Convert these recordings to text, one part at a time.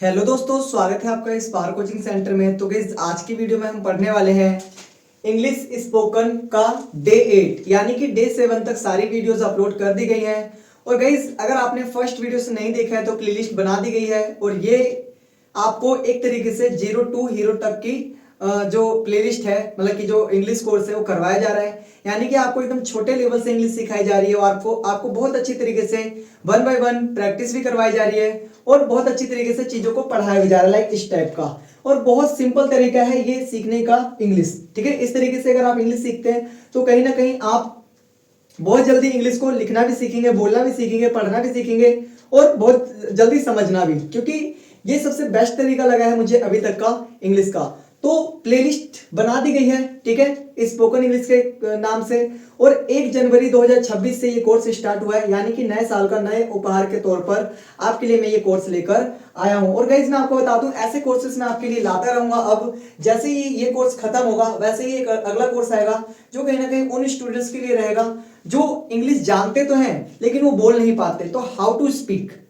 Hello दोस्तों, स्वागत है आपका स्पार्क कोचिंग सेंटर में। तो गाइस आज की वीडियो में हम पढ़ने वाले हैं इंग्लिश स्पोकन का डे 8 यानी कि डे 7 तक सारी वीडियोस अपलोड कर दी गई हैं। और गाइस अगर आपने फर्स्ट वीडियो से नहीं देखा है तो प्लेलिस्ट बना दी गई है और ये आपको एक तरीके से जीरो टू हीरो तक की जो प्लेलिस्ट है, मतलब कि जो इंग्लिश कोर्स है वो करवाया जा रहा है। यानी कि आपको एकदम छोटे लेवल से इंग्लिश सिखाई जा रही है और आपको आपको बहुत अच्छी तरीके से 1 बाय 1 प्रैक्टिस भी करवाई जा रही है और बहुत अच्छी तरीके से चीजों को पढ़ाया भी जा रहा है, लाइक इस टाइप का। और बहुत सिंपल तरीका है ये सीखने का इंग्लिश, ठीक है। इस तरीके से अगर आप इंग्लिश सीखते हैं तो कहीं ना कहीं आप बहुत जल्दी इंग्लिश को लिखना भी सीखेंगे, बोलना भी सीखेंगे, पढ़ना भी सीखेंगे और बहुत जल्दी समझना भी, क्योंकि ये सबसे बेस्ट तरीका लगा है मुझे अभी तक का इंग्लिश का। तो प्लेलिस्ट बना दी गई है, ठीक है, स्पोकन इंग्लिश के नाम से। और 1 जनवरी 2026 से ये कोर्स स्टार्ट हुआ है, यानी कि नए साल का नए उपहार के तौर पर आपके लिए मैं ये कोर्स लेकर आया हूं। और गाइस मैं आपको बता दूं, ऐसे कोर्सेस मैं आपके लिए लाता रहूंगा। अब जैसे ही ये कोर्स खत्म होगा वैसे ही एक अगला कोर्स आएगा जो कहीं ना कहीं उन स्टूडेंट्स के लिए रहेगा जो इंग्लिश जानते तो हैं लेकिन वो बोल नहीं पाते। तो हाउ टू स्पीक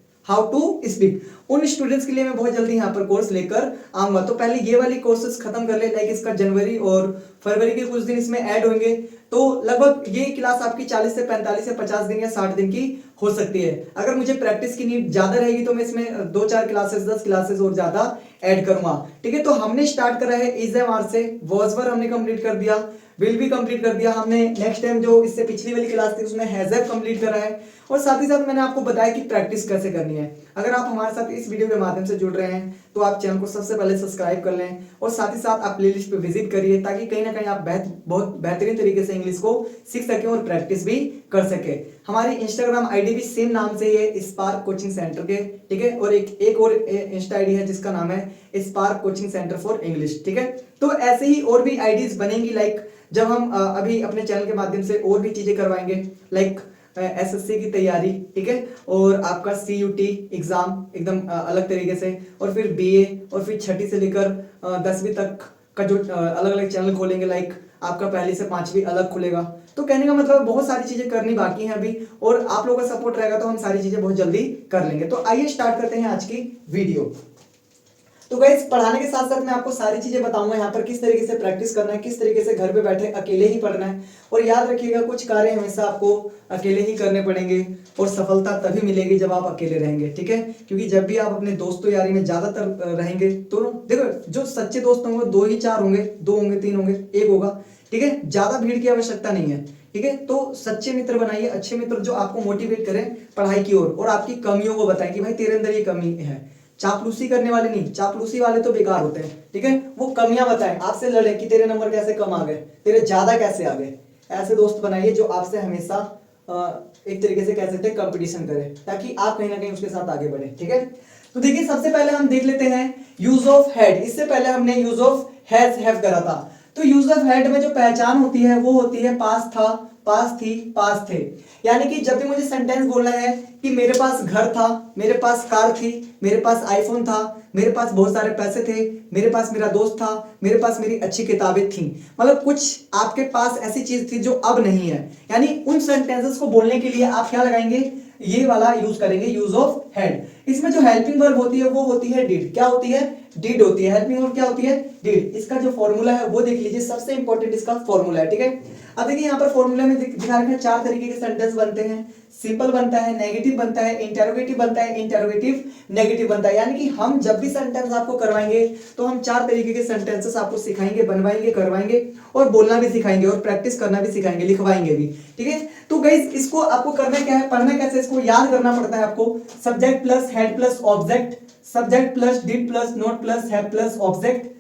उन स्टूडेंट्स के लिए मैं बहुत जल्दी यहाँ पर कोर्स लेकर आऊंगा। तो पहले ये वाली कोर्सेज खत्म कर ले, लाइक इसका जनवरी और फरवरी के कुछ दिन इसमें ऐड होंगे। तो लगभग ये क्लास आपकी 40 से 45 से 50 दिन या 60 दिन की हो सकती है। अगर मुझे प्रैक्टिस की नीड ज्यादा रहेगी तो मैं इसमें 2-4 क्लासेस 10 क्लासेस और ज्यादा ऐड करूंगा, ठीक है। तो हमने स्टार्ट करा है इज़एमआर से, वॉजवर हमने कंप्लीट कर दिया, विल भी कंप्लीट कर दिया हमने। नेक्स्ट टाइम जो इससे पिछली वाली क्लास थी उसमें हैजअप कंप्लीट करा है। और साथ ही साथ मैंने आपको बताया कि प्रैक्टिस कैसे करनी है। अगर आप हमारे साथ इस वीडियो के माध्यम से जुड़ रहे हैं तो आप चैनल को सबसे पहले सब्सक्राइब कर लें और साथ ही साथ आप प्लेलिस्ट पे विजिट करिए, ताकि कहीं ना कहीं आप बहुत बेहतरीन तरीके से इंग्लिश को सीख सकें और प्रैक्टिस भी कर सके। हमारी इंस्टाग्राम आईडी भी सेम नाम से है, स्पार्क कोचिंग सेंटर के, ठीक है। और एक और इंस्टा आईडी है जिसका नाम है spark coaching centre for English, ठीक है। तो ऐसे ही और भी आईडीज बनेंगी, लाइक जब हम अभी अपने चैनल के माध्यम से और भी चीजें करवाएंगे, लाइक एसएससी की तैयारी, ठीक है, और आपका सीयूटी एग्जाम एकदम अलग तरीके से, और फिर बीए, और फिर 6ठी से लेकर 10वीं तक का जो अलग अलग चैनल खोलेंगे, लाइक आपका 1ली से 5वीं अलग खुलेगा। तो कहने का मतलब बहुत सारी चीजें करनी बाकी हैं अभी, और आप लोगों का सपोर्ट रहेगा तो हम सारी चीजें बहुत जल्दी कर लेंगे। तो आइए स्टार्ट करते हैं आज की वीडियो। तो गाइस पढ़ाने के साथ साथ मैं आपको सारी चीजें बताऊंगा यहाँ पर, किस तरीके से प्रैक्टिस करना है, किस तरीके से घर पे बैठे अकेले ही पढ़ना है। और याद रखिएगा कुछ कार्य हमेशा आपको अकेले ही करने पड़ेंगे और सफलता तभी मिलेगी जब आप अकेले रहेंगे, ठीक है। क्योंकि जब भी आप अपने दोस्तों यारी में ज्यादातर रहेंगे तो देखो, जो सच्चे दोस्त होंगे 2 ही 4 होंगे, 2 होंगे, 3 होंगे, 1 होगा, ठीक है। ज्यादा भीड़ की आवश्यकता नहीं है, ठीक है। तो सच्चे मित्र बनाइए, अच्छे मित्र जो आपको मोटिवेट करें पढ़ाई की ओर और आपकी कमियों को बताएं कि भाई तेरे अंदर ये कमी है। चापलूसी करने वाले नहीं, चापलूसी वाले तो बेकार होते हैं, ठीक है। वो कमियां बताएं, आपसे लड़े कि तेरे नंबर कैसे कम आ गए, तेरे ज्यादा कैसे आ गए। ऐसे दोस्त बनाइए जो आपसे हमेशा एक तरीके से कह सकते हैं कंपटीशन करे, ताकि आप कहीं ना कहीं उसके साथ आगे बढ़े, ठीक है। तो देखिए सबसे पहले हम देख लेते हैं यूज ऑफ हैड। इससे पहले हमने यूज ऑफ हैज हैव करा था। तो यूज ऑफ हैड में जो पहचान होती है वो होती है पास था, पास थी, पास थे। यानी कि जब भी मुझे सेंटेंस बोलना है कि मेरे पास घर था, मेरे पास कार थी, मेरे पास आईफोन था, मेरे पास बहुत सारे पैसे थे, मेरे पास मेरा दोस्त था, मेरे पास मेरी अच्छी किताबें थी, मतलब कुछ आपके पास ऐसी चीज थी जो अब नहीं है। यानी उन सेंटेंसेस को बोलने के लिए आप क्या लगाएंगे, ये वाला यूज करेंगे, यूज ऑफ हैड। इसमें जो हेल्पिंग वर्ब होती है वो होती है डिड। क्या होती है, डिड होती है। हेल्पिंग वर्ब क्या होती है, डिड। इसका जो फॉर्मूला है वो देख लीजिए, सबसे इंपॉर्टेंट इसका फॉर्मूला है, ठीक है। अब देखिए यहाँ पर फॉर्मूला में दिखा रखा है 4 तरीके के सेंटेंस बनते हैं। सिंपल बनता है, नेगेटिव बनता है, इंटेरोगेटिव बनता है, इंटेरोगेटिव नेगेटिव बनता है। यानी कि हम जब भी सेंटेंस आपको करवाएंगे तो हम 4 तरीके के सेंटेंसेस आपको सिखाएंगे, बनवाएंगे, करवाएंगे और बोलना भी सिखाएंगे और प्रैक्टिस करना भी सिखाएंगे, लिखवाएंगे भी, ठीक है। तो गाइस इसको आपको करना क्या है, पढ़ना कैसे, इसको याद करना पड़ता है आपको। Subject plus had plus object, subject plus did plus not plus have plus object.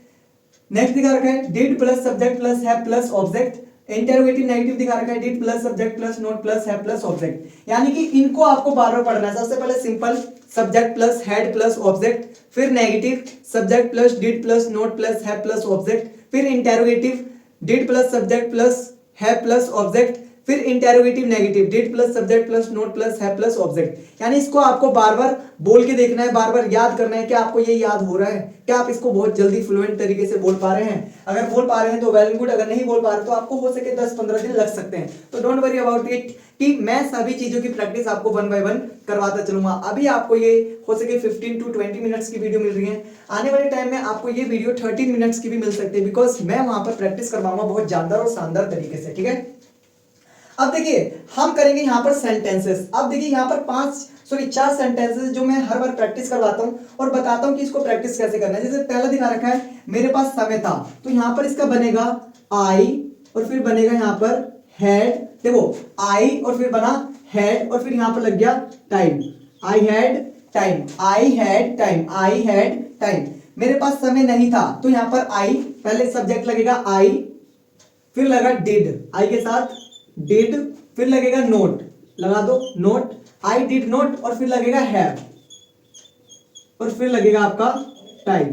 Next दिखा रखा है did plus subject plus have plus object. Interrogative negative दिखा रखा है did plus subject plus not plus have plus object. यानी कि इनको आपको बार बार पढ़ना है। सबसे पहले simple subject plus had plus object, फिर negative subject plus did plus not plus have plus object, फिर interrogative did plus subject plus have plus object, फिर interrogative negative, did plus subject plus not plus है plus object. यानी इसको आपको बार बार बोल के देखना है, बार बार याद करना है कि आपको ये याद हो रहा है, क्या आप इसको बहुत जल्दी फ्लुएंट तरीके से बोल पा रहे हैं। अगर बोल पा रहे हैं तो वेल एंड गुड, अगर नहीं बोल पा रहे तो आपको हो सके 10-15 दिन लग सकते हैं। तो डोंट वरी अबाउट इट कि मैं सभी चीजों की प्रैक्टिस आपको 1 बाय 1 करवाता चलूंगा। अभी आपको ये हो सके 15 to 20 मिनट्स की वीडियो मिल रही है, आने वाले टाइम में आपको ये वीडियो 13 मिनट्स की भी मिल सकती है, बिकॉज मैं वहां पर प्रैक्टिस करवाऊंगा बहुत जानदार और शानदार तरीके से। ठीक है, अब देखिए हम करेंगे यहाँ पर सेंटेंसेस। अब देखिए यहाँ पर 4 सेंटेंसेस जो मैं हर बार प्रैक्टिस करवाता हूँ और बताता हूँ कि इसको प्रैक्टिस कैसे करना है। जैसे पहला दिखा रखा है मेरे पास समय था, तो यहाँ पर इसका बनेगा आई और फिर बनेगा यहाँ पर हैड। देखो आई और फिर बना हैड और फिर यहाँ पर लग गया time, I had time, I had time, I had time. मेरे पास समय नहीं था, तो यहाँ पर आई, पहले सब्जेक्ट लगेगा आई, फिर लगा डिड, आई के साथ डिड, फिर लगेगा नोट, लगा दो नोट, आई डिड नोट, और फिर लगेगा हैव, और फिर लगेगा आपका time,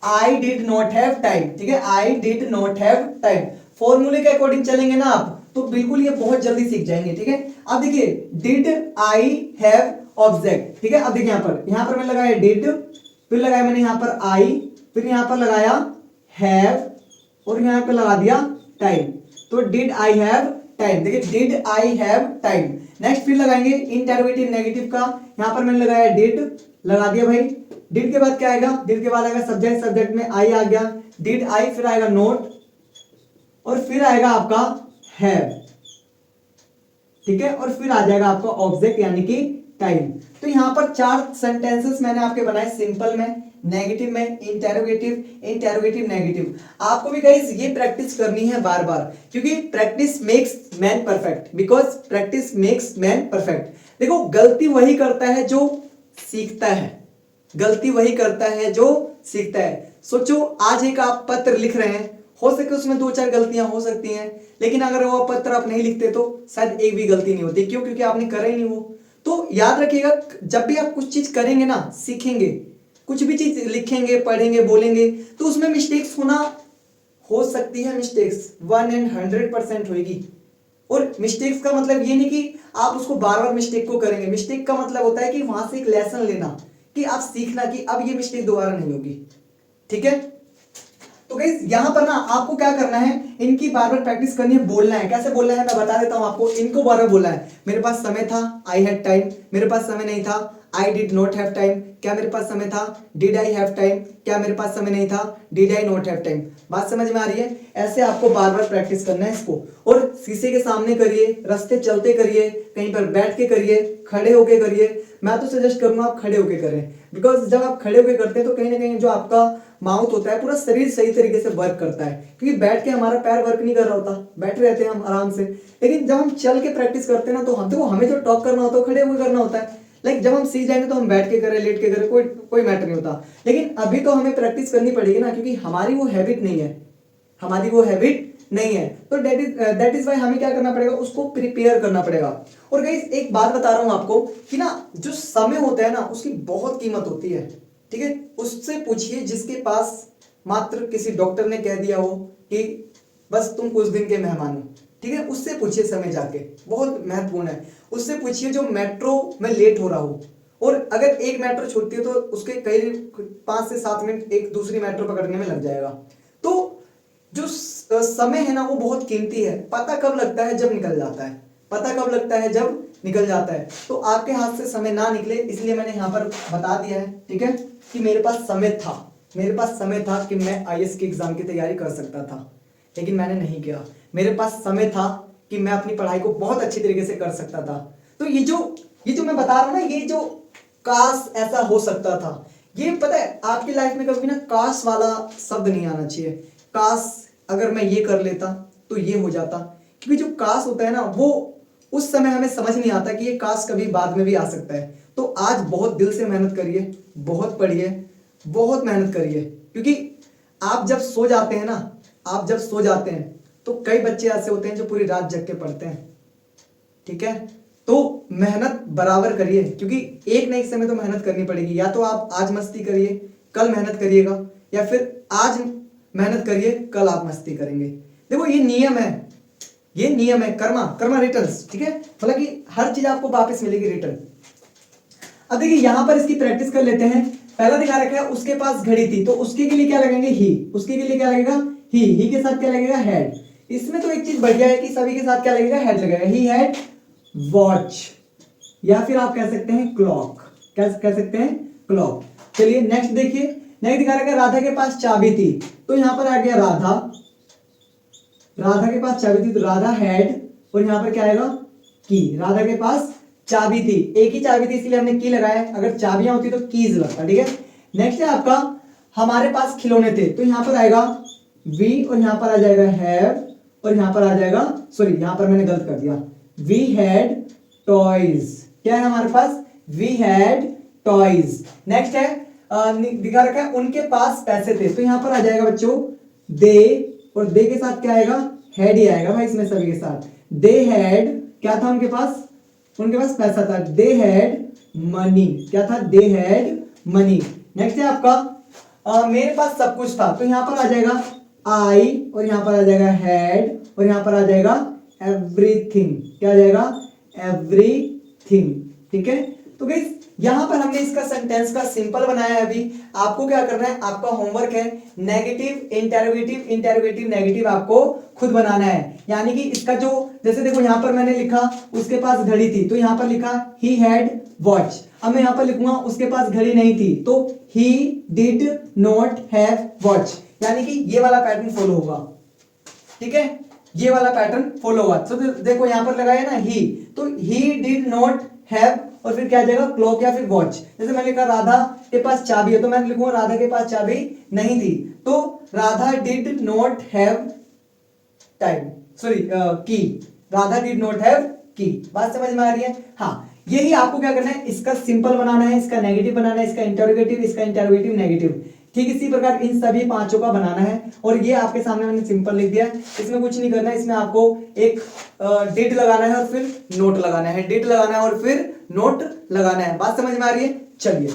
I did not have time. ठीक है, I did not have time. फॉर्मूले के अकॉर्डिंग चलेंगे ना आप तो बिल्कुल ये बहुत जल्दी सीख जाएंगे। ठीक है, अब देखिए डिड आई हैव ऑब्जेक्ट। ठीक है, अब देखिए यहाँ पर मैंने लगाया डिड, फिर लगाया मैंने यहाँ पर आई, फिर यहाँ पर लगाया हैव और यहाँ पे लगा दिया टाइम, तो डिड आई हैव टाइम। देखिए did I have time. Next फिर लगाएंगे इंटरोगेटिव नेगेटिव का, यहाँ पर मैंने लगाया डिड, लगा दिया भाई। डिड के बाद क्या आएगा, डिड के बाद आएगा सब्जेक्ट, सब्जेक्ट में आई आ गया, डिड आई, फिर आएगा नोट और फिर आएगा आपका हैव। ठीक है, और फिर आ जाएगा आपका ऑब्जेक्ट यानी कि टाइम। तो यहां पर 4 सेंटेंसेस मैंने आपके बनाए, सिंपल में, नेगेटिव में, इंटेरोगेटिव, इंटेरोगेटिव नेगेटिव। आपको भी गाइस ये प्रैक्टिस करनी है बार बार, क्योंकि practice makes man perfect, because practice makes man perfect. देखो गलती वही करता है जो सीखता है, गलती वही करता है जो सीखता है। सोचो आज एक आप पत्र लिख रहे हैं, हो सके उसमें 2-4 गलतियां हो सकती हैं, लेकिन अगर वो पत्र आप नहीं लिखते तो शायद एक भी गलती नहीं होती। क्यों? क्योंकि आपने करा ही नहीं वो। तो याद रखिएगा, जब भी आप कुछ चीज करेंगे ना, सीखेंगे, कुछ भी चीज लिखेंगे, पढ़ेंगे, बोलेंगे, तो उसमें मिस्टेक्स होना हो सकती है। मिस्टेक्स 100% होगी। और मिस्टेक्स का मतलब ये नहीं कि आप उसको बार बार मिस्टेक को करेंगे। मिस्टेक का मतलब होता है कि वहां से एक लेसन लेना, कि आप सीखना कि अब ये मिस्टेक दोबारा नहीं होगी। ठीक है, तो गाइस यहां पर ना आपको क्या करना है, इनकी बार बार प्रैक्टिस करनी है, बोलना है। कैसे बोलना है मैं बता देता हूं आपको। इनको बार बार बोलना है, मेरे पास समय था, आई हैड टाइम। मेरे पास समय नहीं था, I did not have time. क्या मेरे पास समय था, डिड आई हैव टाइम। क्या मेरे पास समय नहीं था, did I not have time. बात समझ में आ रही है? ऐसे आपको बार बार प्रैक्टिस करना है इसको, और शीशे के सामने करिए, रास्ते चलते करिए, कहीं पर बैठ के करिए, खड़े होके करिए। मैं तो सजेस्ट करूंगा आप खड़े होके करें, बिकॉज जब आप खड़े होके करते हैं तो कहीं ना कहीं जो आपका माउथ होता है, पूरा शरीर सही तरीके से वर्क करता है। क्योंकि बैठ के हमारा पैर वर्क नहीं कर रहा होता, बैठे रहते हैं हम आराम से। लेकिन जब हम चल के प्रैक्टिस करते हैं ना, तो हम देखो हमें जो टॉक करना होता है खड़े होकर करना होता है। लाइक जब हम सीख जाएंगे तो हम बैठ के करें, लेट के करें, कोई मैटर नहीं होता। लेकिन अभी तो हमें प्रैक्टिस करनी पड़ेगी ना, क्योंकि हमारी वो हैबिट नहीं है, हमारी वो हैबिट नहीं है। तो दैट इज वाई हमें क्या करना पड़ेगा, उसको प्रिपेयर करना पड़ेगा। और गाइस एक बात बता रहा हूं आपको कि ना, जो समय होता है ना, उसकी बहुत कीमत होती है। ठीक है, उससे पूछिए जिसके पास मात्र किसी डॉक्टर ने कह दिया हो कि बस तुम कुछ दिन के मेहमान हो। ठीक है, उससे पूछिए समय जाके, बहुत महत्वपूर्ण है। उससे पूछिए जो मेट्रो में लेट हो रहा हो, और अगर एक मेट्रो छूटती है तो उसके कई 5 से 7 मिनट एक दूसरी मेट्रो पकड़ने में लग जाएगा। तो जो समय है ना, वो बहुत कीमती है। पता कब लगता है, जब निकल जाता है। पता कब लगता है, जब निकल जाता है। तो आपके हाथ से समय ना निकले, इसलिए मैंने यहाँ पर बता दिया है। ठीक है, कि मेरे पास समय था, मेरे पास समय था कि मैं आईएएस की एग्जाम की तैयारी कर सकता था, लेकिन मैंने नहीं किया। मेरे पास समय था कि मैं अपनी पढ़ाई को बहुत अच्छी तरीके से कर सकता था। तो ये जो मैं बता रहा हूं ना, ये जो काश ऐसा हो सकता था, ये पता है आपकी लाइफ में कभी ना काश वाला शब्द नहीं आना चाहिए। काश अगर मैं ये कर लेता तो ये हो जाता। क्योंकि जो काश होता है ना, वो उस समय हमें समझ नहीं आता कि ये काश कभी बाद में भी आ सकता है। तो आज बहुत दिल से मेहनत करिए, बहुत पढ़िए, बहुत मेहनत करिए। क्योंकि आप जब सो जाते हैं ना, आप जब सो जाते हैं तो कई बच्चे ऐसे होते हैं जो पूरी रात जग के पढ़ते हैं। ठीक है, तो मेहनत बराबर करिए, क्योंकि एक न एक समय तो मेहनत करनी पड़ेगी। या तो आप आज मस्ती करिए, कल मेहनत करिएगा, या फिर आज मेहनत करिए, कल आप मस्ती करेंगे। देखो ये नियम है, ये नियम है, कर्मा कर्मा रिटर्न्स, ठीक है, मतलब कि हर चीज आपको वापस मिलेगी रिटर्न। अब देखिए यहां पर इसकी प्रैक्टिस कर लेते हैं। पहला दिखा रखा है उसके पास घड़ी थी, तो उसके के लिए क्या लगेंगे ही, उसके के लिए क्या लगेगा ही के साथ क्या लगेगा हेड। इसमें तो एक चीज बढ़िया है कि सभी के साथ क्या लगेगा हेड लगेगा, ही हैड वॉच, या फिर आप कह सकते हैं क्लॉक, क्या कह सकते हैं क्लॉक। चलिए नेक्स्ट देखिए, नेक्स्ट दिखा रखा है राधा के पास चाबी थी, तो यहां पर आ गया राधा के पास चाबी थी, तो राधा हैड, और यहां पर क्या आएगा की, राधा के पास चाबी थी, एक ही चाबी थी इसलिए हमने की लगाया है, अगर चाबियां होती तो कीज लगता, ठीक है। नेक्स्ट है आपका हमारे पास खिलौने थे, तो यहां पर आएगा वी और यहां पर आ जाएगा हैव, और यहां पर आ जाएगा, सॉरी यहां पर मैंने गलत कर दिया, वी हैड टॉयज, क्या है हमारे पास वी हैड टॉयज। नेक्स्ट है दिखा रखा है उनके पास पैसे थे, तो यहां पर आ जाएगा बच्चों दे, और दे के साथ क्या आएगा हैड ही आएगा भाई इसमें सभी के साथ। दे हैड क्या था उनके पास पैसा था, दे हैड मनी, क्या था दे हैड मनी। नेक्स्ट है आपका मेरे पास सब कुछ था, तो यहां पर आ जाएगा आई, और यहां पर आ जाएगा हैड, और यहां पर आ जाएगा एवरीथिंग, क्या आ जाएगा एवरीथिंग, ठीक है। तो गाइस यहां पर हमने इसका सेंटेंस का सिंपल बनाया है। अभी आपको क्या करना है, आपका होमवर्क है नेगेटिव इंटेरोगेटिव इंटेरोगेटिव नेगेटिव आपको खुद बनाना है, यानी कि इसका जो, जैसे देखो यहां पर मैंने लिखा उसके पास घड़ी थी, तो यहां पर लिखा ही हैड वॉच। अब मैं यहां पर लिखूंगा उसके पास घड़ी नहीं थी, तो he did not have watch, यानी कि ये वाला पैटर्न फॉलो होगा, ठीक है, ये वाला पैटर्न फॉलो होगा। तो देखो यहां पर लगाया ना ही, तो ही डिड नॉट हैव, और फिर क्या आ जाएगा क्लॉक या फिर वॉच। जैसे मैंने लिखा राधा के पास चाबी है, तो मैं लिखूंगा राधा के पास चाबी नहीं थी, तो Radha did not have time, sorry की, राधा डिड नॉट हैव की। बात समझ में आ रही है? हाँ, यही आपको क्या करना है, इसका सिंपल बनाना है, इसका नेगेटिव बनाना है, इसका इंटरोगेटिव नेगेटिव, ठीक इसी प्रकार इन सभी पांचों का बनाना है। और ये आपके सामने मैंने सिंपल लिख दिया, इसमें कुछ नहीं करना है, इसमें आपको एक डिड लगाना है और फिर नोट लगाना है, डिड लगाना है और फिर नोट लगाना है। बात समझ में आ रही है? चलिए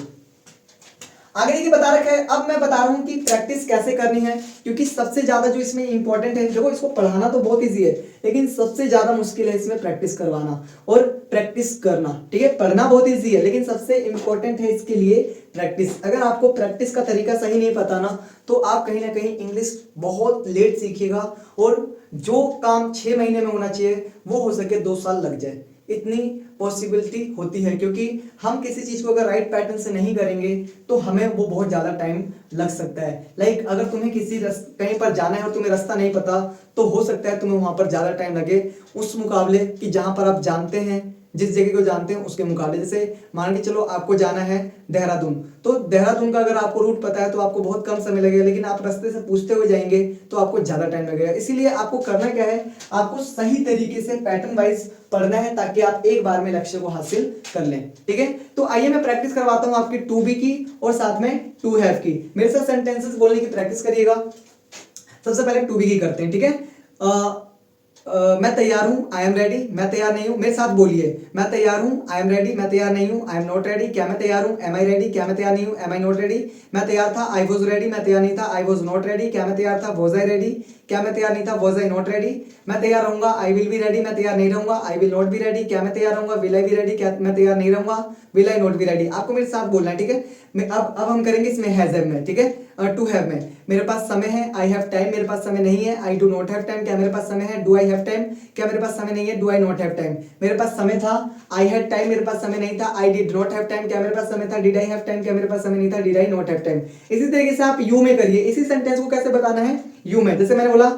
आगे देखिए बता रखा है, अब मैं बता रहा हूं कि प्रैक्टिस कैसे करनी है, क्योंकि सबसे ज्यादा जो इसमें इंपॉर्टेंट है, देखो इसको पढ़ाना तो बहुत इजी है, लेकिन सबसे ज्यादा मुश्किल है इसमें प्रैक्टिस करवाना और प्रैक्टिस करना, ठीक है। पढ़ना बहुत इजी है, लेकिन सबसे इंपॉर्टेंट है इसके लिए प्रैक्टिस। अगर आपको प्रैक्टिस का तरीका सही नहीं पता ना, तो आप कहीं ना कहीं इंग्लिश बहुत लेट सीखिएगा, और जो काम 6 महीने में होना चाहिए वो हो सके 2 साल लग जाए, इतनी पॉसिबिलिटी होती है। क्योंकि हम किसी चीज को अगर राइट पैटर्न से नहीं करेंगे तो हमें वो बहुत ज्यादा टाइम लग सकता है। लाइक अगर तुम्हें कहीं पर जाना है और तुम्हें रास्ता नहीं पता, तो हो सकता है तुम्हें वहां पर ज्यादा टाइम लगे उस मुकाबले कि जहां पर आप जानते हैं, जिस जगह को जानते हैं उसके मुकाबले। जैसे मान के चलो आपको जाना है देहरादून, तो देहरादून का अगर आपको रूट पता है तो आपको बहुत कम समय लगेगा, लेकिन आप रास्ते से पूछते हुए जाएंगे तो आपको ज्यादा टाइम लगेगा। इसीलिए आपको करना क्या है, आपको सही तरीके से पैटर्न वाइज पढ़ना है, ताकि आप एक बार में लक्ष्य को हासिल कर लें, ठीक है। तो आइए मैं प्रैक्टिस करवाता हूं आपकी टू बी की और साथ में टू हैव की। मेरे साथ सेंटेंसेस बोलने की प्रैक्टिस करिएगा। सबसे पहले टू बी की करते हैं, ठीक है। मैं तैयार हूं, आई एम रेडी, मैं तैयार नहीं हूं, मेरे साथ बोलिए, मैं तैयार हूं, आई एम रेडी, मैं तैयार नहीं हूं, आई एम नॉट रेडी, क्या मैं तैयार हूं, एम आई रेडी, क्या मैं तैयार नहीं हूं, एम आई नॉट रेडी, मैं तैयार था, आई वॉज रेडी, मैं तैयार नहीं था, आई वॉज नॉट रेडी, क्या मैं तैयार था, वॉज आई रेडी, क्या मैं तैयार नहीं था, वॉज आई नॉट रेडी, मैं तैयार रहूंगा, आई विल बी रेडी, मैं तैयार नहीं रहूंगा, I will not be ready, क्या मैं तैयार रहूंगा, विल आई बी रेडी, क्या मैं तैयार नहीं रहूंगा, will I not be ready. आपको मेरे साथ बोलना है, ठीक है। अब हम करेंगे इसमें हैज हैव में, ठीक है। टू हैव में मेरे पास समय है, आई हैव टाइम, मेरे पास समय नहीं है, I do not have time, क्या मेरे पास समय है, डू आई हैव टाइम, क्या मेरे पास समय नहीं है, do I not have time, मेरे पास समय था, आई हैड टाइम, मेरे पास समय नहीं था, I did not have time, क्या मेरे पास समय था, डिड आई हैव टाइम, क्या मेरे पास समय नहीं था, did I not have time. इसी तरीके से आप यू में करिए। इसी सेंटेंस को कैसे बताना है, यू में, जैसे मैंने बोला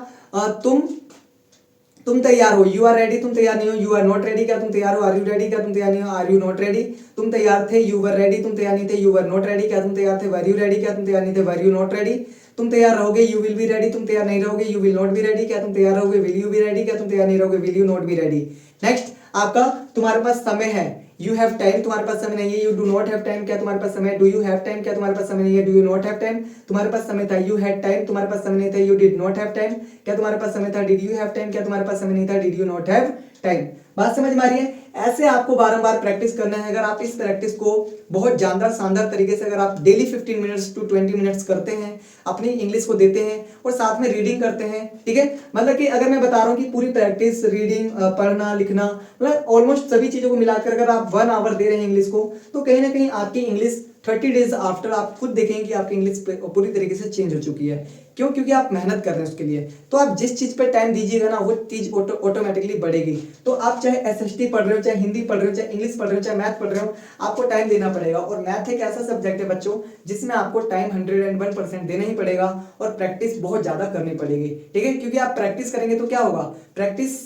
तुम तैयार हो, यू आर रेडी, तुम तैयार नहीं हो, यू आर नॉट रेडी, क्या तुम तैयार हो, आर यू रेडी, क्या तुम तैयार नहीं हो, आर यू नॉट रेडी, तुम तैयार थे, यू वर रेडी, तुम तैयार नहीं थे, यू वर नॉट रेडी, क्या तुम तैयार थे, वर यू रेडी, क्या तुम तैयार नहीं थे, वर यू नॉट रेडी, तुम तैयार रहोगे, यू विल बी रेडी, तुम तैयार नहीं रहोगे, you will not be ready, क्या तुम तैयार रहोगे, विल यू बी रेडी, क्या तुम तैयार नहीं रहोगे, will you not be ready. Next आपका तुम्हारे पास समय है, यू हैव टाइम, तुम्हारे पास समय नहीं है, you do not have time, क्या तुम्हारे पास समय है, डू यू हैव टाइम, क्या तुम्हारे पास समय नहीं है, do you not have time, तुम्हारे पास समय था, यू हैड टाइम, तुम्हारे पास समय नहीं था, you did not have time, क्या तुम्हारे पास समय था, डिड यू हैव टाइम, क्या तुम्हारे पास समय नहीं था, did you not have time. बात समझ में आ रही है? ऐसे आपको बारंबार प्रैक्टिस करना है। अगर आप इस प्रैक्टिस को बहुत जानदार शानदार तरीके से अगर आप डेली 15 मिनट्स टू 20 मिनट्स करते हैं, अपनी इंग्लिश को देते हैं और साथ में रीडिंग करते हैं, ठीक है, मतलब कि अगर मैं बता रहा हूँ कि पूरी प्रैक्टिस रीडिंग, पढ़ना लिखना, मतलब ऑलमोस्ट सभी चीजों को मिलाकर अगर आप 1 आवर दे रहे हैं इंग्लिश को, तो कहीं ना कहीं आपकी इंग्लिश 30 डेज आफ्टर आप खुद देखेंगे कि आपकी इंग्लिश पूरी तरीके से चेंज हो चुकी है। क्यों? क्योंकि आप मेहनत कर रहे हैं उसके लिए। तो आप जिस चीज पर टाइम दीजिएगा ना, वो चीज ऑटोमेटिकली बढ़ेगी। तो आप चाहे एसएसटी पढ़ रहे हो, चाहे हिंदी पढ़ रहे हो, चाहे इंग्लिश पढ़ रहे हो, चाहे मैथ पढ़ रहे हो, आपको टाइम देना पड़ेगा। और मैथ एक ऐसा सब्जेक्ट है बच्चों जिसमें आपको टाइम 101% देना ही पड़ेगा और प्रैक्टिस बहुत ज्यादा करनी पड़ेगी, ठीक है। क्योंकि आप प्रैक्टिस करेंगे तो क्या होगा, प्रैक्टिस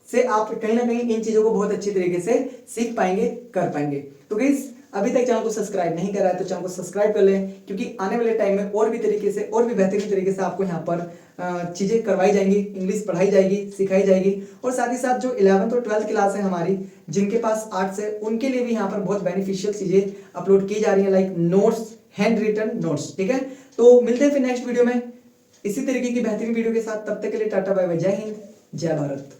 से आप कहीं ना कहीं इन चीजों को बहुत अच्छी तरीके से सीख पाएंगे, कर पाएंगे। तो गाइस, अभी तक चैनल को सब्सक्राइब नहीं करा है तो चैनल को सब्सक्राइब कर लें, क्योंकि आने वाले टाइम में और भी तरीके से और भी बेहतरीन तरीके से आपको यहाँ पर चीजें करवाई जाएंगी, इंग्लिश पढ़ाई जाएगी, सिखाई जाएगी। और साथ ही साथ जो 11th और 12th क्लास है हमारी, जिनके पास आर्ट्स है, उनके लिए भी यहाँ पर बहुत बेनिफिशियल चीजें अपलोड की जा रही है, like notes, handwritten notes, ठीक है। तो मिलते हैं फिर नेक्स्ट वीडियो में इसी तरीके की बेहतरीन वीडियो के साथ। तब तक के लिए टाटा बाय बाय, जय हिंद, जय भारत।